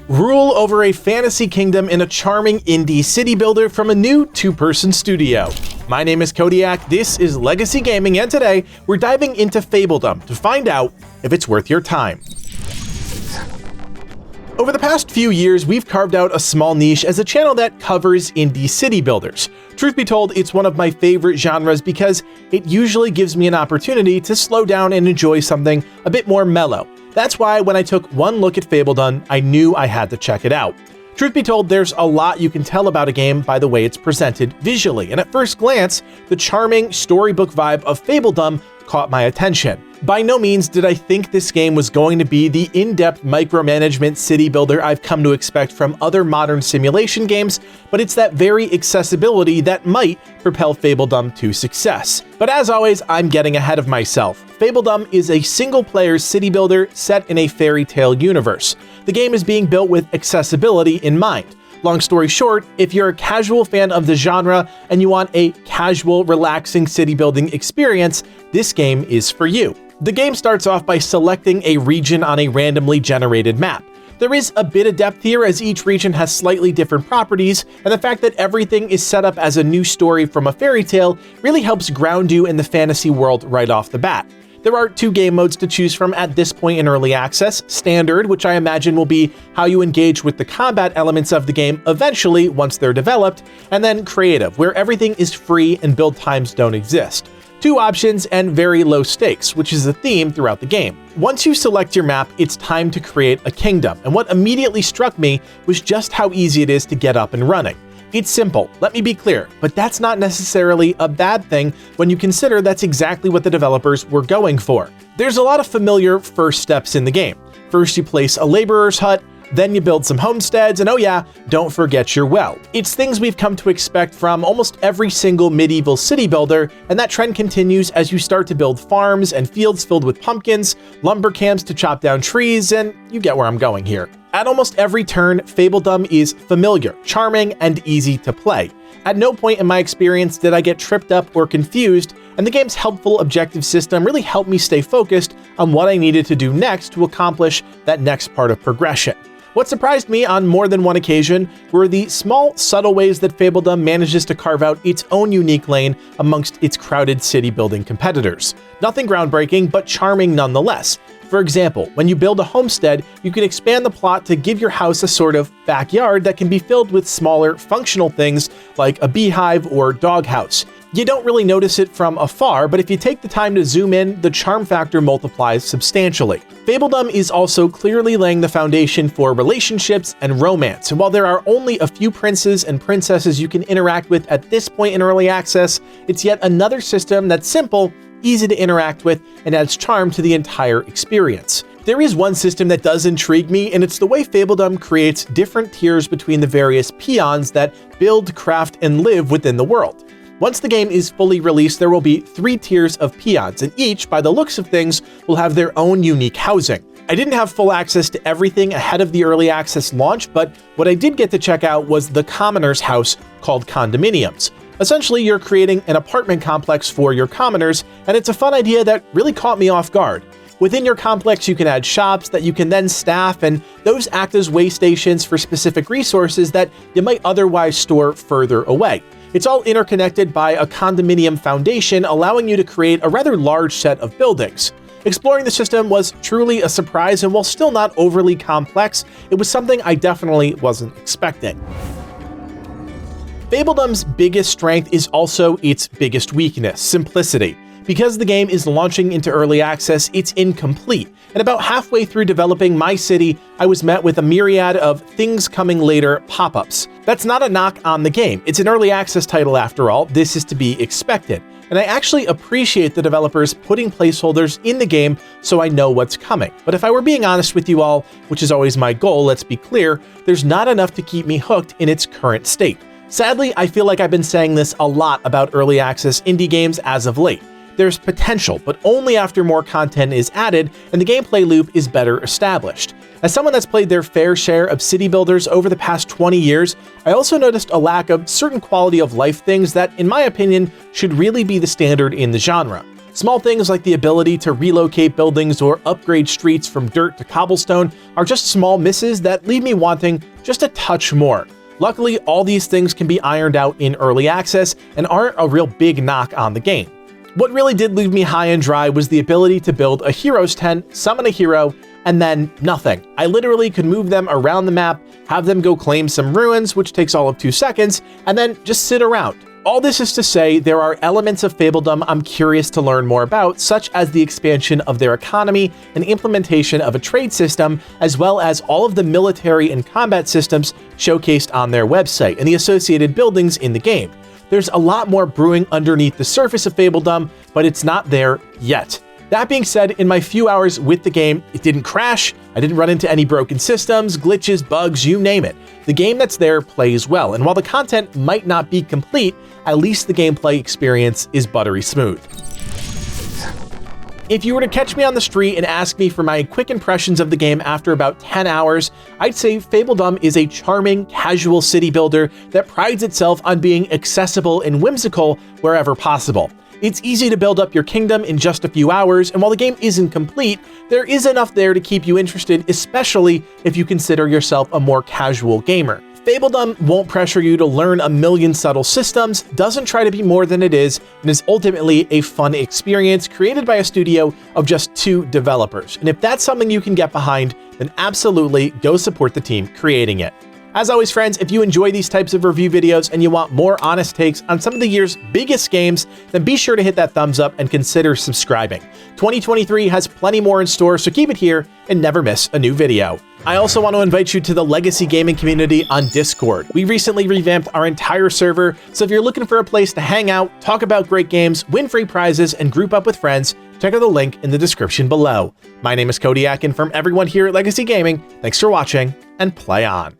Rule over a fantasy kingdom in a charming indie city builder from a new two-person studio. My name is Kodiak, this is Legacy Gaming, and today we're diving into Fabledom to find out if it's worth your time. Over the past few years, we've carved out a small niche as a channel that covers indie city builders. Truth be told, it's one of my favorite genres because it usually gives me an opportunity to slow down and enjoy something a bit more mellow. That's why when I took one look at Fabledom, I knew I had to check it out. Truth be told, there's a lot you can tell about a game by the way it's presented visually, and at first glance, the charming storybook vibe of Fabledom caught my attention. By no means did I think this game was going to be the in-depth micromanagement city builder I've come to expect from other modern simulation games, but it's that very accessibility that might propel Fabledom to success. But as always, I'm getting ahead of myself. Fabledom is a single-player city builder set in a fairy tale universe. The game is being built with accessibility in mind. Long story short, if you're a casual fan of the genre and you want a casual, relaxing city building experience, this game is for you. The game starts off by selecting a region on a randomly generated map. There is a bit of depth here as each region has slightly different properties, and the fact that everything is set up as a new story from a fairy tale really helps ground you in the fantasy world right off the bat. There are two game modes to choose from at this point in early access: Standard, which I imagine will be how you engage with the combat elements of the game eventually once they're developed, and then Creative, where everything is free and build times don't exist. Two options and very low stakes, which is a theme throughout the game. Once you select your map, it's time to create a kingdom, and what immediately struck me was just how easy it is to get up and running. It's simple, let me be clear, but that's not necessarily a bad thing when you consider that's exactly what the developers were going for. There's a lot of familiar first steps in the game. First you place a laborer's hut, then you build some homesteads, and oh yeah, don't forget your well. It's things we've come to expect from almost every single medieval city builder, and that trend continues as you start to build farms and fields filled with pumpkins, lumber camps to chop down trees, and you get where I'm going here. At almost every turn, Fabledom is familiar, charming, and easy to play. At no point in my experience did I get tripped up or confused, and the game's helpful objective system really helped me stay focused on what I needed to do next to accomplish that next part of progression. What surprised me on more than one occasion were the small, subtle ways that Fabledom manages to carve out its own unique lane amongst its crowded city-building competitors. Nothing groundbreaking, but charming nonetheless. For example, when you build a homestead, you can expand the plot to give your house a sort of backyard that can be filled with smaller, functional things like a beehive or doghouse. You don't really notice it from afar, but if you take the time to zoom in, the charm factor multiplies substantially. Fabledom is also clearly laying the foundation for relationships and romance, and while there are only a few princes and princesses you can interact with at this point in early access, it's yet another system that's simple, easy to interact with, and adds charm to the entire experience. There is one system that does intrigue me, and it's the way Fabledom creates different tiers between the various peons that build, craft, and live within the world. Once the game is fully released, there will be 3 tiers of peons, and each, by the looks of things, will have their own unique housing. I didn't have full access to everything ahead of the early access launch, but what I did get to check out was the commoner's house called condominiums. Essentially, you're creating an apartment complex for your commoners, and it's a fun idea that really caught me off guard. Within your complex, you can add shops that you can then staff, and those act as way stations for specific resources that you might otherwise store further away. It's all interconnected by a condominium foundation, allowing you to create a rather large set of buildings. Exploring the system was truly a surprise, and while still not overly complex, it was something I definitely wasn't expecting. Fabledom's biggest strength is also its biggest weakness: simplicity. Because the game is launching into early access, it's incomplete, and about halfway through developing my city, I was met with a myriad of things coming later pop-ups. That's not a knock on the game. It's an early access title after all. This is to be expected. And I actually appreciate the developers putting placeholders in the game so I know what's coming. But if I were being honest with you all, which is always my goal, let's be clear, there's not enough to keep me hooked in its current state. Sadly, I feel like I've been saying this a lot about early access indie games as of late. There's potential, but only after more content is added and the gameplay loop is better established. As someone that's played their fair share of city builders over the past 20 years, I also noticed a lack of certain quality of life things that, in my opinion, should really be the standard in the genre. Small things like the ability to relocate buildings or upgrade streets from dirt to cobblestone are just small misses that leave me wanting just a touch more. Luckily, all these things can be ironed out in early access and aren't a real big knock on the game. What really did leave me high and dry was the ability to build a hero's tent, summon a hero, and then nothing. I literally could move them around the map, have them go claim some ruins, which takes all of 2 seconds, and then just sit around. All this is to say, there are elements of Fabledom I'm curious to learn more about, such as the expansion of their economy and implementation of a trade system, as well as all of the military and combat systems showcased on their website and the associated buildings in the game. There's a lot more brewing underneath the surface of Fabledom, but it's not there yet. That being said, in my few hours with the game, it didn't crash, I didn't run into any broken systems, glitches, bugs, you name it. The game that's there plays well, and while the content might not be complete, at least the gameplay experience is buttery smooth. If you were to catch me on the street and ask me for my quick impressions of the game after about 10 hours, I'd say Fabledom is a charming, casual city builder that prides itself on being accessible and whimsical wherever possible. It's easy to build up your kingdom in just a few hours, and while the game isn't complete, there is enough there to keep you interested, especially if you consider yourself a more casual gamer. Fabledom won't pressure you to learn a million subtle systems, doesn't try to be more than it is, and is ultimately a fun experience created by a studio of just 2 developers. And if that's something you can get behind, then absolutely go support the team creating it. As always, friends, if you enjoy these types of review videos and you want more honest takes on some of the year's biggest games, then be sure to hit that thumbs up and consider subscribing. 2023 has plenty more in store, so keep it here and never miss a new video. I also want to invite you to the Legacy Gaming community on Discord. We recently revamped our entire server, so if you're looking for a place to hang out, talk about great games, win free prizes, and group up with friends, check out the link in the description below. My name is Kodiak, and from everyone here at Legacy Gaming, thanks for watching, and play on.